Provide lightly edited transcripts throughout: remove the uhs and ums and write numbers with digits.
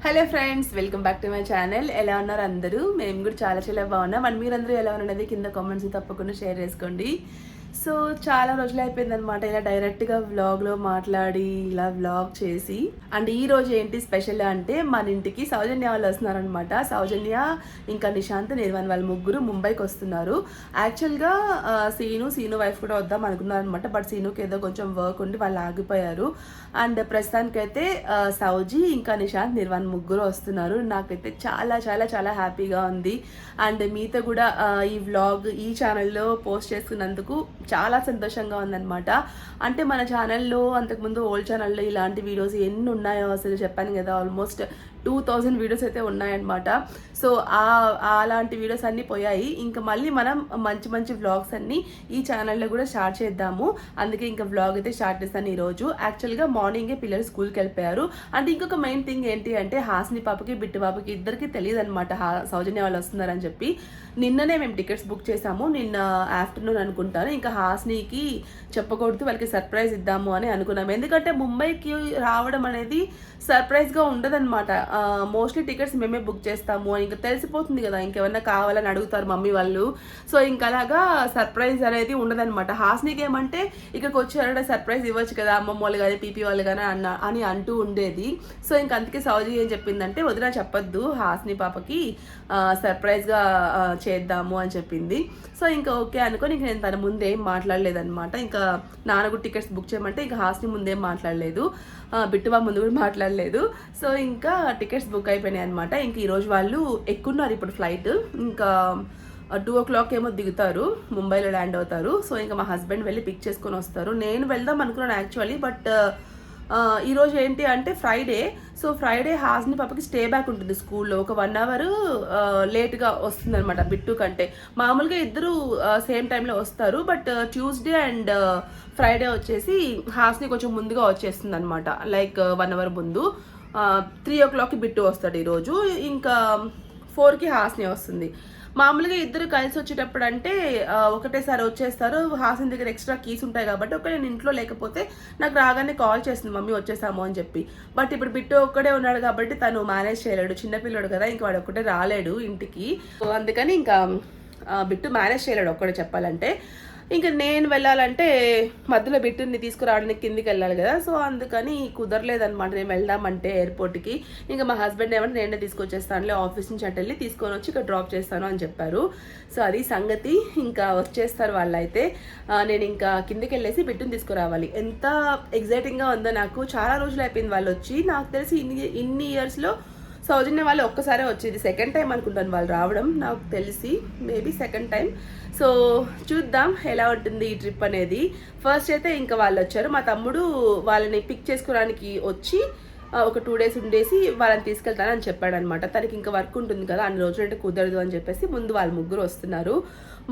Hello friends, welcome back to my channel. ఎలా ఉన్నారు అందరూ? మేము కూడా చాలా బాగున్నాం. అండ్ మీరందరూ ఎలా ఉన్నది కింద కామెంట్స్ తప్పకుండా షేర్ చేసుకోండి. సో చాలా రోజులు అయిపోయిందనమాట ఇలా డైరెక్ట్గా వ్లాగ్లో మాట్లాడి ఇలా వ్లాగ్ చేసి. అండ్ ఈ రోజు ఏంటి స్పెషల్ అంటే మన ఇంటికి సౌజన్య వాళ్ళు వస్తున్నారనమాట. సౌజన్య ఇంకా నిశాంత్ నిర్వాణ్ వాళ్ళు ముగ్గురు ముంబైకి వస్తున్నారు. యాక్చువల్గా సీను వైఫ్ కూడా వద్దాం అనుకున్నారు అనమాట. బట్ సీనుకి ఏదో కొంచెం వర్క్ ఉండి వాళ్ళు ఆగిపోయారు. అండ్ ప్రస్తుతానికైతే సౌజీ ఇంకా నిశాంత్ నిర్వాణ్ ముగ్గురు వస్తున్నారు. నాకైతే చాలా హ్యాపీగా ఉంది. అండ్ మీతో కూడా ఈ వ్లాగ్ ఈ ఛానల్లో పోస్ట్ చేసుకున్నందుకు చాలా సంతోషంగా ఉందన్నమాట. అంటే మన ఛానల్లో అంతకుముందు ఓల్డ్ ఛానల్లో ఇలాంటి వీడియోస్ ఎన్ని ఉన్నాయో అసలు చెప్పాను కదా, ఆల్మోస్ట్ 2000 వీడియోస్ అయితే ఉన్నాయన్నమాట. సో అలాంటి వీడియోస్ అన్నీ పోయాయి. ఇంకా మళ్ళీ మనం మంచి వ్లాగ్స్ అన్నీ ఈ ఛానల్లో కూడా స్టార్ట్ చేద్దాము. అందుకే ఇంకా వ్లాగ్ అయితే స్టార్ట్ చేస్తాను ఈరోజు. యాక్చువల్గా మార్నింగే పిల్లలు స్కూల్కి వెళ్ళిపోయారు. అండ్ ఇంకొక మెయిన్ థింగ్ ఏంటి అంటే హాస్ని పాపకి బిట్టు పాపకి ఇద్దరికి తెలియదు అనమాట సౌజన్య వాళ్ళు వస్తున్నారని చెప్పి. నిన్ననే మేము టికెట్స్ బుక్ చేసాము, నిన్న ఆఫ్టర్నూన్ అనుకుంటాను. ఇంకా హాస్నికి చెప్పకూడదు, వాళ్ళకి సర్ప్రైజ్ ఇద్దాము అని అనుకున్నాము. ఎందుకంటే ముంబైకి రావడం అనేది సర్ప్రైజ్గా ఉండదన్నమాట. మోస్ట్లీ టికెట్స్ మేమే బుక్ చేస్తాము అని ఇంకా తెలిసిపోతుంది కదా, ఇంకెవరన్నా కావాలని అడుగుతారు మమ్మీ వాళ్ళు. సో ఇంకా అలాగా సర్ప్రైజ్ అనేది ఉండదన్నమాట. హాస్నికి ఏమంటే ఇక్కడికి వచ్చారంటే సర్ప్రైజ్ ఇవ్వచ్చు కదా అమ్మమ్మ వాళ్ళు కానీ పీపీ వాళ్ళు కానీ అని అంటూ ఉండేది. సో ఇంకా అందుకే సౌజీ ఏం చెప్పిందంటే వదిన చెప్పొద్దు హాస్ని పాపకి సర్ప్రైజ్గా చేద్దాము అని చెప్పింది. సో ఇంకా ఓకే అనుకొని ఇంక నేను తన ముందేం మాట్లాడలేదన్నమాట. ఇంకా నాన్నకు టికెట్స్ బుక్ చేయమంటే ఇంకా హాస్ని ముందేం మాట్లాడలేదు, బిట్టుబా ముందు కూడా మాట్లాడలేదు. సో ఇంకా టికెట్స్ బుక్ అయిపోయినాయి అనమాట. ఇంక ఈరోజు వాళ్ళు ఎక్కున్నారు ఇప్పుడు ఫ్లైట్. ఇంకా 2 o'clock ఏమో దిగుతారు, ముంబైలో ల్యాండ్ అవుతారు. సో ఇంకా మా హస్బెండ్ వెళ్ళి పిక్ చేసుకొని వస్తారు. నేను వెళ్దాం అనుకున్నాను యాక్చువల్లీ, బట్ ఈరోజు ఏంటి అంటే ఫ్రైడే. సో ఫ్రైడే హాస్ని పాపకి స్టే బ్యాక్ ఉంటుంది స్కూల్లో. ఒక 1 hour లేట్గా వస్తుంది అనమాట బిట్టు కంటే. మామూలుగా ఇద్దరు సేమ్ టైంలో వస్తారు, బట్ ట్యూస్డే అండ్ ఫ్రైడే వచ్చేసి హాస్ని కొంచెం ముందుగా వచ్చేస్తుంది అనమాట. లైక్ 1 hour ముందు. 3 o'clockకి బిట్టు వస్తాడు ఈరోజు. ఇంకా 4కి హాస్ని వస్తుంది. మామూలుగా ఇద్దరు కలిసి వచ్చేటప్పుడు అంటే ఒకటేసారి వచ్చేస్తారు. హాసన్ దగ్గర ఎక్స్ట్రా కీస్ ఉంటాయి కాబట్టి ఒక నేను ఇంట్లో లేకపోతే నాకు రాగానే కాల్ చేస్తుంది మమ్మీ వచ్చేసాము అని చెప్పి. బట్ ఇప్పుడు బిట్టు ఒక్కడే ఉన్నాడు కాబట్టి తను మేనేజ్ చేయలేడు, చిన్నపిల్లడు కదా, ఇంకా వాడు ఒక్కటే రాలేడు ఇంటికి. అందుకని ఇంకా బిట్టు మేనేజ్ చేయలేడు ఒక్కడే చెప్పాలంటే. ఇంకా నేను వెళ్ళాలంటే మధ్యలో బిట్టుని తీసుకురావడానికి కిందికి వెళ్ళాలి కదా. సో అందుకని కుదరలేదనమాట నేను వెళ్దామంటే ఎయిర్పోర్ట్కి. ఇంకా మా హస్బెండ్ ఏమంటే నేనే తీసుకొచ్చేస్తానులే, ఆఫీస్ నుంచి అటు వెళ్ళి తీసుకొని వచ్చి ఇక్కడ డ్రాప్ చేస్తాను అని చెప్పారు. సో అది సంగతి. ఇంకా వచ్చేస్తారు వాళ్ళైతే. నేను ఇంకా కిందికి వెళ్ళేసి బిట్టుని తీసుకురావాలి. ఎంత ఎగ్జైటింగ్గా ఉందో నాకు. చాలా రోజులు అయిపోయింది వాళ్ళు వచ్చి. నాకు తెలిసి ఇన్ని ఇయర్స్లో సౌజన్య వాళ్ళు ఒక్కసారే వచ్చేది, సెకండ్ టైం అనుకుంటాను వాళ్ళు రావడం నాకు తెలిసి, మేబీ సెకండ్ టైం. సో చూద్దాం ఎలా ఉంటుంది ఈ ట్రిప్ అనేది. ఫస్ట్ అయితే ఇంకా వాళ్ళు వచ్చారు. మా తమ్ముడు వాళ్ళని పిక్ చేసుకోవడానికి వచ్చి ఒక 2 days ఉండేసి వాళ్ళని తీసుకెళ్తానని చెప్పాడు అనమాట. తనకి ఇంకా వర్క్ ఉంటుంది కదా, అన్ని రోజులు అంటే కుదరదు అని చెప్పేసి ముందు వాళ్ళు ముగ్గురు వస్తున్నారు.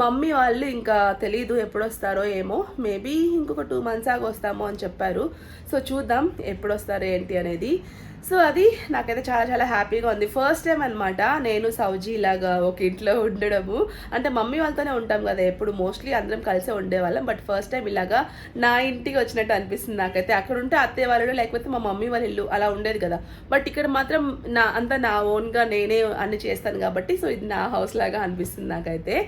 మమ్మీ వాళ్ళు ఇంకా తెలీదు ఎప్పుడు వస్తారో ఏమో, మేబీ ఇంకొక 2 months ఆగి వస్తామో అని చెప్పారు. సో చూద్దాం ఎప్పుడు వస్తారో ఏంటి అనేది. సో అది నాకైతే చాలా హ్యాపీగా ఉంది. ఫస్ట్ టైం అనమాట నేను సౌజీ ఇలాగా ఒక ఇంట్లో ఉండడము. అంటే మమ్మీ వాళ్ళతోనే ఉంటాం కదా ఎప్పుడు, మోస్ట్లీ అందరం కలిసే ఉండేవాళ్ళం. బట్ ఫస్ట్ టైం ఇలాగా నా ఇంటికి వచ్చినట్టు అనిపిస్తుంది నాకైతే. అక్కడ ఉంటే అత్తయ్య వాళ్ళు లేకపోతే మా మమ్మీ వాళ్ళ ఇల్లు అలా ఉండేది కదా. బట్ ఇక్కడ మాత్రం నా ఓన్గా నేనే అన్ని చేస్తాను కాబట్టి సో ఇది నా హౌస్ లాగా అనిపిస్తుంది నాకైతే.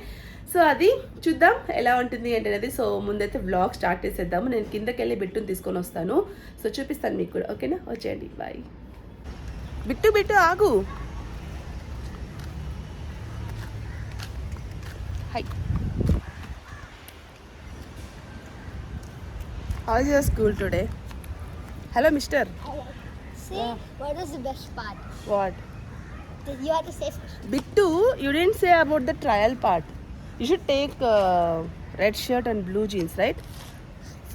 సో అది చూద్దాం ఎలా ఉంటుంది ఏంటి అనేది. సో ముందైతే వ్లాగ్ స్టార్ట్ చేసేద్దాము. నేను కిందకి వెళ్ళి బిట్టుని తీసుకొని వస్తాను. సో చూపిస్తాను మీకు కూడా, ఓకేనా? వచ్చేయండి, బాయ్. బిట్టు ఆగు. High, how is your school today? Hello mister. Say what was the best part? What? You have to say first. Bittu, you didn't say about the trial part. You should take red shirt and blue jeans, right?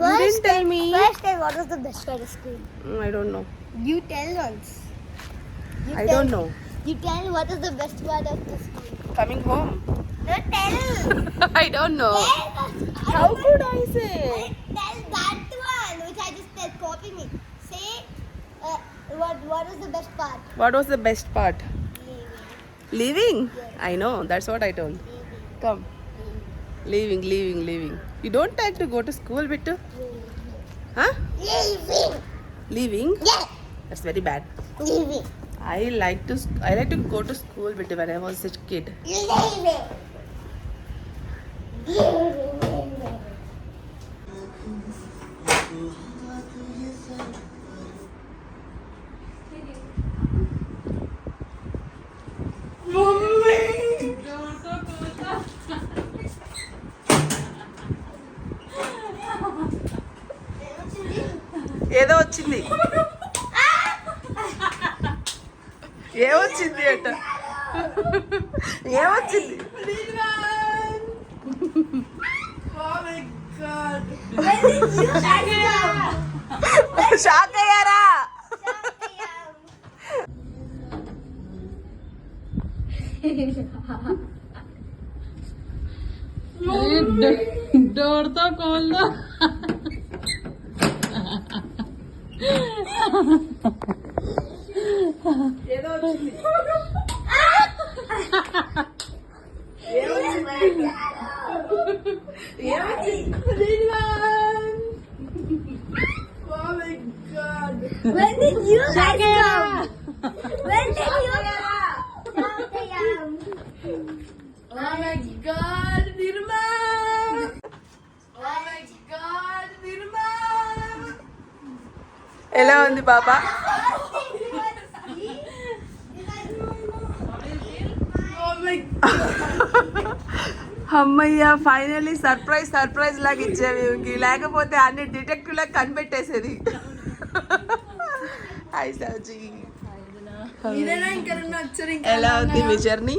You didn't tell me. First time, what was the best part of school? I don't know. You tell once. I don't know. You tell what is the best part of the school. Coming home. No, tell. I don't know. Tell. How could I say? Tell that one which I just said. Copy me. Say what was the best part? What was the best part? Leaving? Yes. I know. That's what I told. Come. Leaving. You don't like to go to school, Bittu? Huh? Leaving. Leaving? Yeah. That's very bad. Leaving. I like to go to school but when I was a kid. ఏదో వచ్చింది ఏమొచ్చింది అట ఏమొచ్చింది shock అయ్యారా डोरता खोल दो ఏదో వచ్చింది When did you guys come? When did you Oh my god, Nirmal! Oh my god, Nirmal! ఎలా ఉంది పాపా అమ్మయ్య ఫైనల్లీ సర్ప్రైజ్ లాగా ఇచ్చావి ఇంక లేకపోతే అన్ని డిటెక్టివ్ లాగా కనిపెట్టేసేది హాయ్ సాజీ ఎలా ఉంది మీ జర్నీ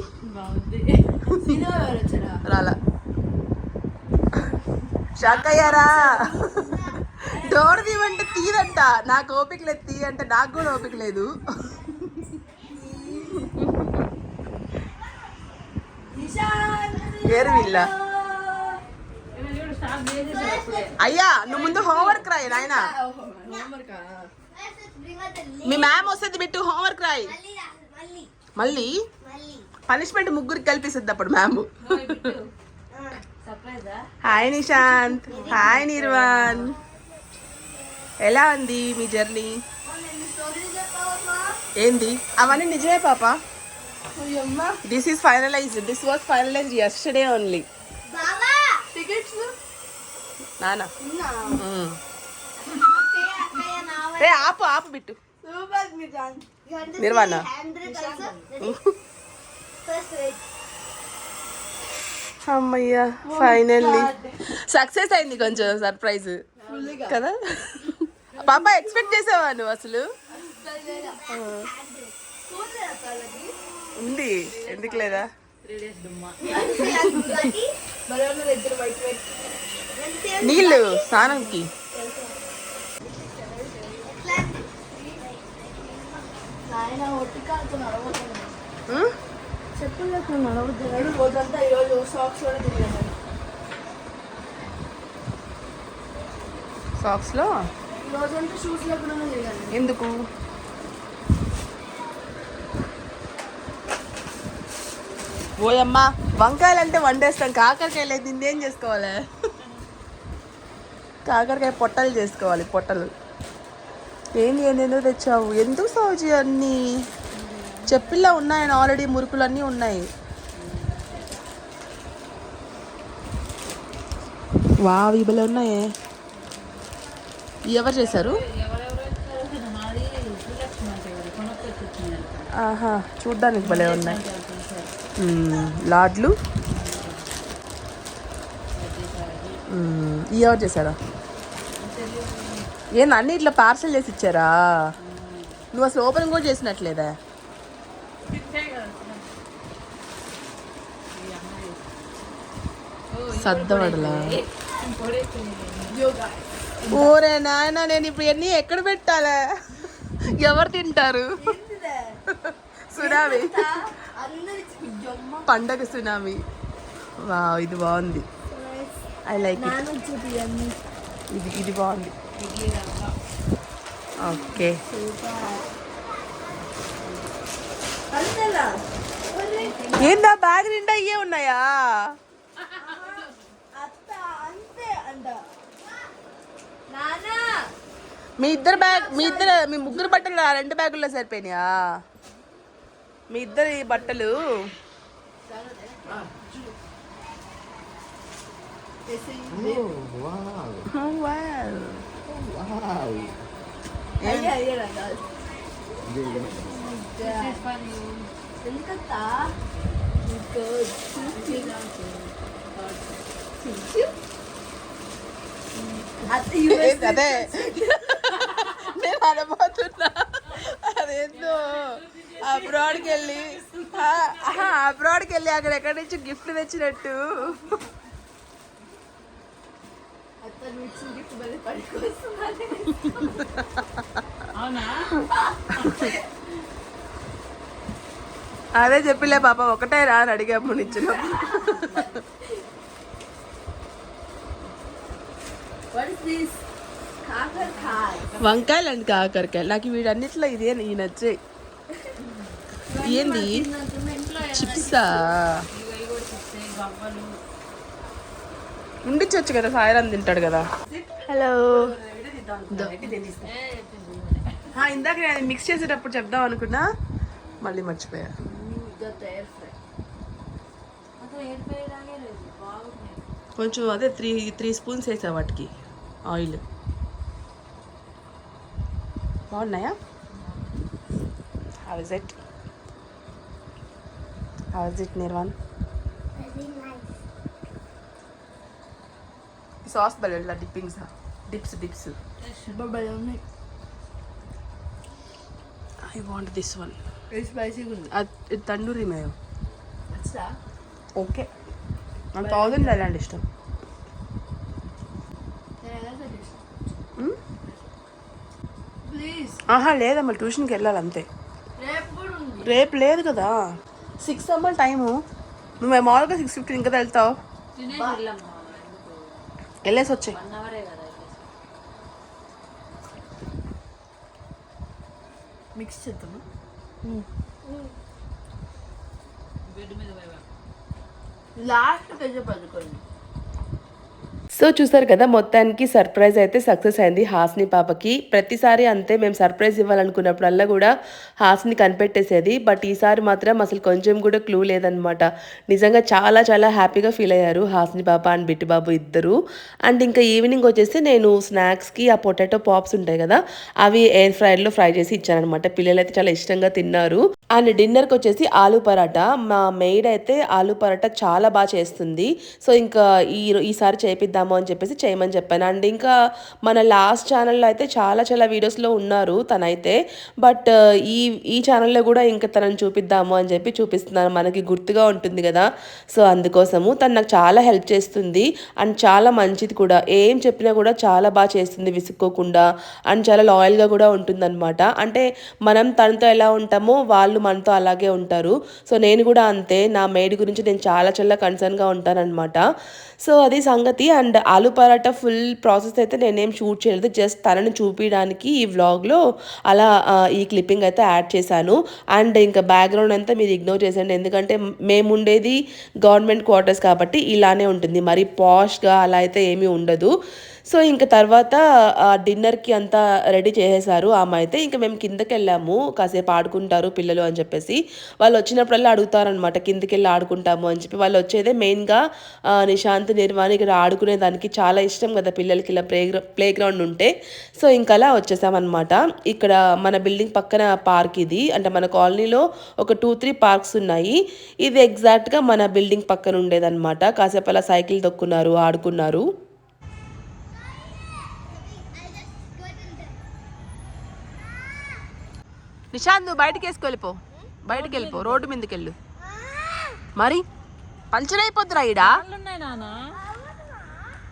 రాలా షాక్ అయ్యారా డోర్ తీవంటే తీదంట నాకు ఓపిక లేదు తీ అంటే నాకు కూడా ఓపిక లేదు వీళ్ళ అయ్యా నువ్వు ముందు హోంవర్క్ రాయి నాయన మీ మ్యామ్ వస్తుంది బిట్టు హోంవర్క్ రాయి మళ్ళీ పనిష్మెంట్ ముగ్గురికి కల్పిస్తుంది అప్పుడు ma'am hi Nishant hi Nirvaan ఎలా ఉంది మీ జర్నీ ఏంది అవన్నీ నిజమే పాప this is finalised this was finalised yesterday only నానా ఏ ఆపు బిట్టు నిర్వాణ అమ్మయ్యా ఫైనల్లీ సక్సెస్ అయింది కొంచెం సర్ప్రైజ్ కదా పాప ఎక్స్పెక్ట్ చేసావా నువ్వు అసలు ఉంది ఎందుకు లేదా నీళ్ళు స్నానంకి సాక్స్ లో ఎందుకు ఓయమ్మా వంకాయలు అంటే వండేస్తాం కాకరకాయ లేదు నిన్నేం చేసుకోవాలి కాకరకాయ పొట్టలు చేసుకోవాలి పొట్టలు ఏందో తెచ్చావు ఎందుకు సౌజీ అన్నీ చెప్పిల్లా ఉన్నాయని ఆల్రెడీ మురుకులు అన్నీ ఉన్నాయి వావ్ ఇబలే ఉన్నాయే ఎవరు చేశారు ఆహా చూడ్డానికి భలే ఉన్నాయి లాడ్లు ఎవరు చేశారా ఏంది అన్ని ఇట్లా పార్సల్ చేసి ఇచ్చారా నువ్వు అసలు ఓపెన్ కూడా చేసినట్లేదా సద్దవడలా ఓరే నాయన నేను ఇప్పుడు ఎన్ని ఎక్కడ పెట్టాలా ఎవరు తింటారు సునామీ పండగ సునామీ వా ఇది బాగుంది ఐ లైక్ ఇది బాగుంది ఓకే ఏందా బ్యాగ్ నిండా అయ్యే ఉన్నాయా మీ ముగ్గురు బట్టలు 2 బ్యాగుల్లో సరిపోయినాయా మీ ఇద్దరి బట్టలు అదే నేను అనబోతున్నా అదేందో అబ్రాడ్కి వెళ్ళి అక్కడ ఎక్కడి నుంచి గిఫ్ట్ తెచ్చినట్టు అదే చెప్పిలే పాప ఒకటే రా అని అడిగాము నిచ్చిన వంకాయలు అండి కాకరకాయలు నాకు వీడన్నిట్లో ఇదే ఈ నచ్చాయి ఏంది చిప్సా ఉండిచ్చొచ్చు కదా సాయిరాం తింటాడు కదా హలో ఇందాక నేను మిక్స్ చేసేటప్పుడు చెప్దాం అనుకున్నా మళ్ళీ మర్చిపోయా కొంచెం అదే త్రీ స్పూన్స్ వేసా వాటికి ఆయిల్ బాగున్నాయా హౌ ఇస్ ఇట్ నిర్వాన్ సాస్ బల్ల dippings dips I want this one స్పైసీగా ఉంది. తండూరి మేయో ఓకే నాకు 1000 అలాంటి ఇష్టం ప్లీజ్ లేదమ్మా ట్యూషన్కి వెళ్ళాలి అంతే రేపు లేదు కదా 6 అమ్మ టైము నువ్వు మామూలుగా 6:15 ఇంకా వెళ్తావు వెళ్ళేసి వచ్చాయి మిక్స్ చేద్దామా లాస్ట్ కొంచెం పదుకోండి సో చూసారు కదా మొత్తానికి సర్ప్రైజ్ అయితే సక్సెస్ అయింది హాస్ని పాపకి ప్రతిసారి అంతే మేము సర్ప్రైజ్ ఇవ్వాలనుకున్నప్పుడల్లా కూడా హాస్ని కనిపెట్టేసేది బట్ ఈసారి మాత్రం అసలు కొంచెం కూడా క్లూ లేదనమాట నిజంగా చాలా చాలా హ్యాపీగా ఫీల్ అయ్యారు హాస్ని పాప అండ్ బిట్టి బాబు ఇద్దరు అండ్ ఇంకా ఈవినింగ్ వచ్చేసి నేను స్నాక్స్కి ఆ పొటాటో పాప్స్ ఉంటాయి కదా అవి ఎయిర్ ఫ్రైడ్లో ఫ్రై చేసి ఇచ్చానమాట పిల్లలు అయితే చాలా ఇష్టంగా తిన్నారు అండ్ డిన్నర్కి వచ్చేసి ఆలూ పరాటా మా మెయిడ్ అయితే ఆలూ పరాటా చాలా బాగా చేస్తుంది సో ఇంకా ఈసారి చేపిద్దాము అని చెప్పేసి చేయమని చెప్పాను అండ్ ఇంకా మన లాస్ట్ ఛానల్లో అయితే చాలా చాలా వీడియోస్లో ఉన్నారు తనైతే బట్ ఈ ఛానల్లో కూడా ఇంకా తనని చూపిద్దాము అని చెప్పి చూపిస్తున్నాను మనకి గుర్తుగా ఉంటుంది కదా సో అందుకోసము తను నాకు చాలా హెల్ప్ చేస్తుంది అండ్ చాలా మంచిది కూడా ఏం చెప్పినా కూడా చాలా బాగా చేస్తుంది విసుక్కోకుండా అండ్ చాలా లాయల్గా కూడా ఉంటుందన్నమాట అంటే మనం తనతో ఎలా ఉంటామో వాళ్ళు మనతో అలాగే ఉంటారు సో నేను కూడా అంతే నా మెయిడ్ గురించి నేను చాలా చాలా కన్సర్న్గా ఉంటానన్నమాట సో అది సంగతి and aloo paratha full process అయితే నేనేం షూట్ చేయలేదు జస్ట్ తనని చూపించడానికి ఈ వ్లాగ్లో అలా ఈ క్లిప్పింగ్ అయితే యాడ్ చేశాను అండ్ ఇంకా బ్యాక్గ్రౌండ్ అంతా మీరు ఇగ్నోర్ చేసండి ఎందుకంటే మేము ఉండేది గవర్నమెంట్ క్వార్టర్స్ కాబట్టి ఇలానే ఉంటుంది మరి పాష్గా అలా అయితే ఏమీ ఉండదు సో ఇంకా తర్వాత డిన్నర్కి అంతా రెడీ చేసేసారు ఆమె అయితే ఇంకా మేము కిందకి వెళ్ళాము కాసేపు ఆడుకుంటారు పిల్లలు అని చెప్పేసి వాళ్ళు వచ్చినప్పుడల్లా అడుగుతారనమాట కిందకి వెళ్ళి ఆడుకుంటాము అని చెప్పి వాళ్ళు వచ్చేదే మెయిన్గా నిశాంత్ నిర్వాణి ఇక్కడ ఆడుకునేదానికి చాలా ఇష్టం కదా పిల్లలకి ఇలా ప్లే గ్రౌండ్ ఉంటే సో ఇంకా అలా వచ్చేసామన్నమాట ఇక్కడ మన బిల్డింగ్ పక్కన పార్క్ ఇది అంటే మన కాలనీలో ఒక 2-3 పార్క్స్ ఉన్నాయి ఇది ఎగ్జాక్ట్గా మన బిల్డింగ్ పక్కన ఉండేదన్నమాట కాసేపు అలా సైకిల్ తొక్కున్నారు ఆడుకున్నారు నిశాంత్ నువ్వు బయటకి వెళ్ళిపో రోడ్డు మీదకి వెళ్ళు మరి పంచర్ అయిపోద్దురా ఈడ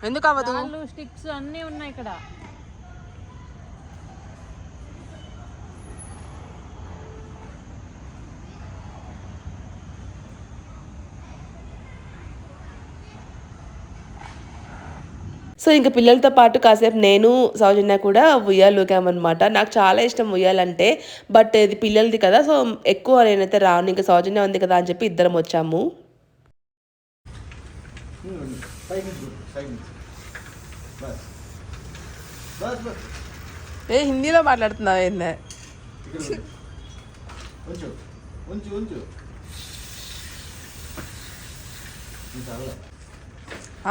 ఎందుకు అవ్వదు స్టిక్స్ అన్నీ ఉన్నాయి ఇక్కడ సో ఇంకా పిల్లలతో పాటు కాసేపు నేను సౌజన్య కూడా ఉయ్యాలు ఊగామన్నమాట నాకు చాలా ఇష్టం ఉయ్యాలంటే బట్ ఇది పిల్లలది కదా సో ఎక్కువ నేనైతే రాను ఇంకా సౌజన్య ఉంది కదా అని చెప్పి ఇద్దరం వచ్చాము హిందీలో మాట్లాడుతున్నావు ఏందే ఉంచు ఉంచు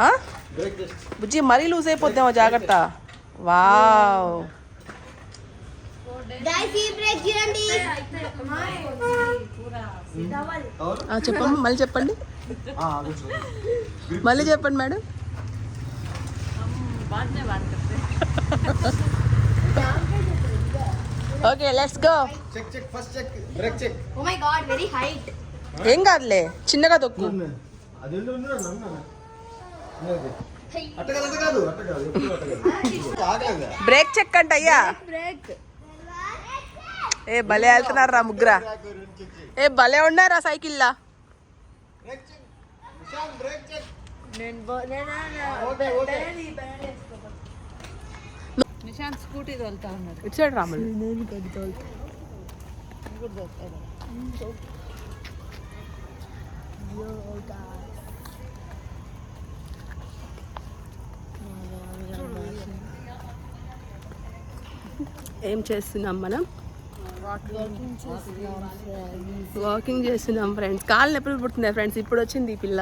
ఆ? బ్రేక్ జస్ట్ బుజ్జి మరీ లూజ్ అయిపోద్దేమో జాగ్రత్త. వావ్ Guys, ఈ బ్రేక్ చూడండి. అవును చెప్పండి, మళ్ళీ చెప్పండి, మళ్ళీ చెప్పండి madam. Okay let's go. Check check first check break check Oh my god, very height. ఏం కాదులే, చిన్నగా తొక్కు. అది అట్ట కాదు ఎప్పుడు అట్ట కాదు ఆగలేదా బ్రేక్ చెక్ అంట అయ్యా. Break. ఏ భలే వెళ్తున్నారు రా ముగ్గురా. ఏ భలే ఉన్నారా సైకిల్లా. Brake check Nishant brake check Nishant scooty తోలుతా ఉన్నాడు. ఇటు సైడ్ రాములు. ఏం చేస్తున్నాం మనం? వాకింగ్ చేస్తున్నాం ఫ్రెండ్స్. కాళ్ళు ఎప్పుడు పుడుతున్నాయి ఫ్రెండ్స్, ఇప్పుడు వచ్చింది ఈ పిల్ల.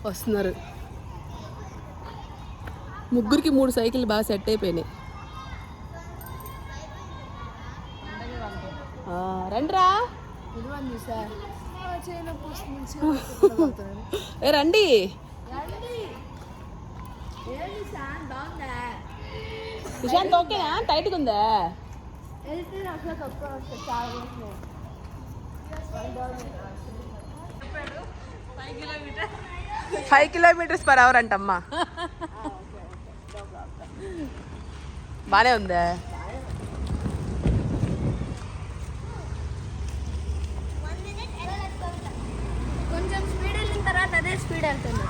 వస్తున్నారు ముగ్గురికి 3 సైకిల్ బాగా సెట్ అయిపోయినాయి. రండిరా, ఏ రండి. నిశాంత్ ఓకేనా? టైట్గా ఉందా? 5 km/h అంటమ్మా. బానే ఉందా? కొంచెం స్పీడ్ వెళ్ళిన తర్వాత అదే స్పీడ్ వెళ్తుంది.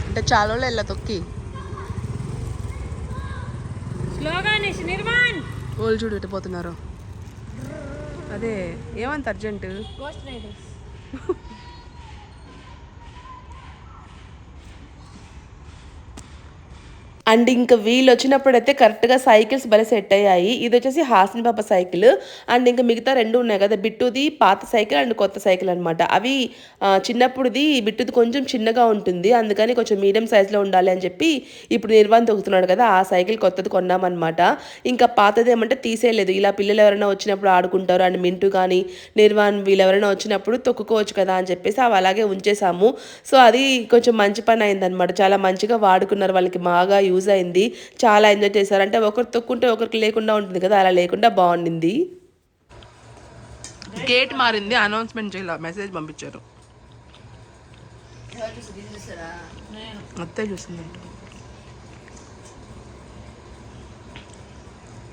అంటే చాలా రోజులు వెళ్ళా తొక్కి. స్లోగా నిర్మాణ్. వాళ్ళు చూడు ఎటు పోతున్నారు. అదే ఏమంత అర్జెంటు. Ghost riders. అండ్ ఇంకా వీళ్ళు వచ్చినప్పుడైతే కరెక్ట్గా సైకిల్స్ భలే సెట్ అయ్యాయి. ఇది వచ్చేసి హాసిని పాప సైకిల్. అండ్ ఇంకా మిగతా 2 ఉన్నాయి కదా, బిట్టుది పాత సైకిల్ అండ్ కొత్త సైకిల్ అనమాట. అవి చిన్నప్పుడుది బిట్టుది కొంచెం చిన్నగా ఉంటుంది, అందుకని కొంచెం మీడియం సైజులో ఉండాలి అని చెప్పి ఇప్పుడు నిర్వాణ్ తొక్కుతున్నాడు కదా, ఆ సైకిల్ కొత్తది కొన్నామన్నమాట. ఇంకా పాతది ఏమంటే తీసేయలేదు, ఇలా పిల్లలు ఎవరైనా వచ్చినప్పుడు ఆడుకుంటారు. అండ్ మింటూ కానీ నిర్వాణ్ వీళ్ళు ఎవరైనా వచ్చినప్పుడు తొక్కుకోవచ్చు కదా అని చెప్పేసి అవి అలాగే ఉంచేసాము. సో అది కొంచెం మంచి పని అయిందనమాట. చాలా మంచిగా వాడుకున్నారు, వాళ్ళకి బాగా యూజ్ అయింది, చాలా ఎంజాయ్ చేశారు. అంటే ఒకరు తొక్కుంటే ఒకరికి లేకుండా ఉంటుంది కదా, అలా లేకుండా బాగుండింది. గేట్ మారింది, అనౌన్స్మెంట్ చేయాలి, మెసేజ్ పంపించారు. అత్తే చూసింది.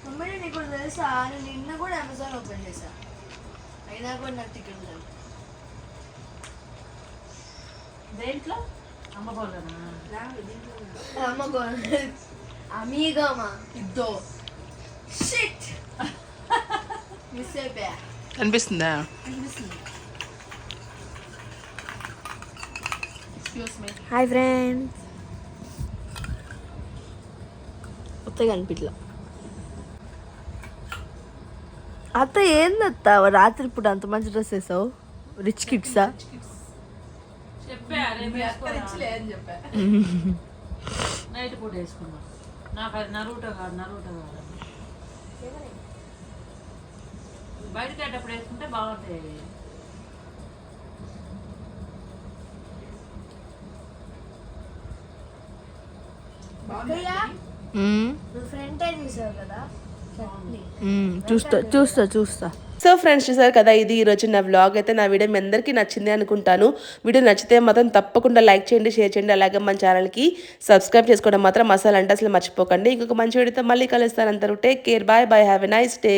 మమ్మీ నీకు తెలుసా, నేను నిన్న కూడా అమెజాన్ ఓపెన్ చేశా, అయినా కూడా నాకు టికెట్ లేదు. దేంట్లో అమ్మకూడదనా? అమీగమా ఇద్దో షిట్ మిస్ అయిపోయా. అనిపిస్తుందా? Hi friends. కొత్తగా అనిపించలా. అత్త ఏందత్త రాత్రి ఇప్పుడు అంత మంచి డ్రెస్ వేసావు? రిచ్ కిడ్సా? నైట్ పూట వేసుకున్నా. నాకు అది నరుట కాదు. బయటకి వెళ్ళేటప్పుడు వేసుకుంటే బాగుంటాయి. ఫ్రంట్ చూసావు కదా, చూస్తా. సో ఫ్రెండ్స్ చూసారు కదా, ఇది ఈరోజు నా వ్లాగ్. అయితే నా వీడియో మీ అందరికీ నచ్చింది అనుకుంటాను. వీడియో నచ్చితే మాత్రం తప్పకుండా లైక్ చేయండి, షేర్ చేయండి, అలాగే మన ఛానల్కి సబ్స్క్రైబ్ చేసుకోవడం మాత్రం అసలు అంటే అసలు మర్చిపోకండి. ఇంకొక మంచి వీడియోతో మళ్ళీ కలుస్తాను. అందరూ take care, bye bye, have a nice day.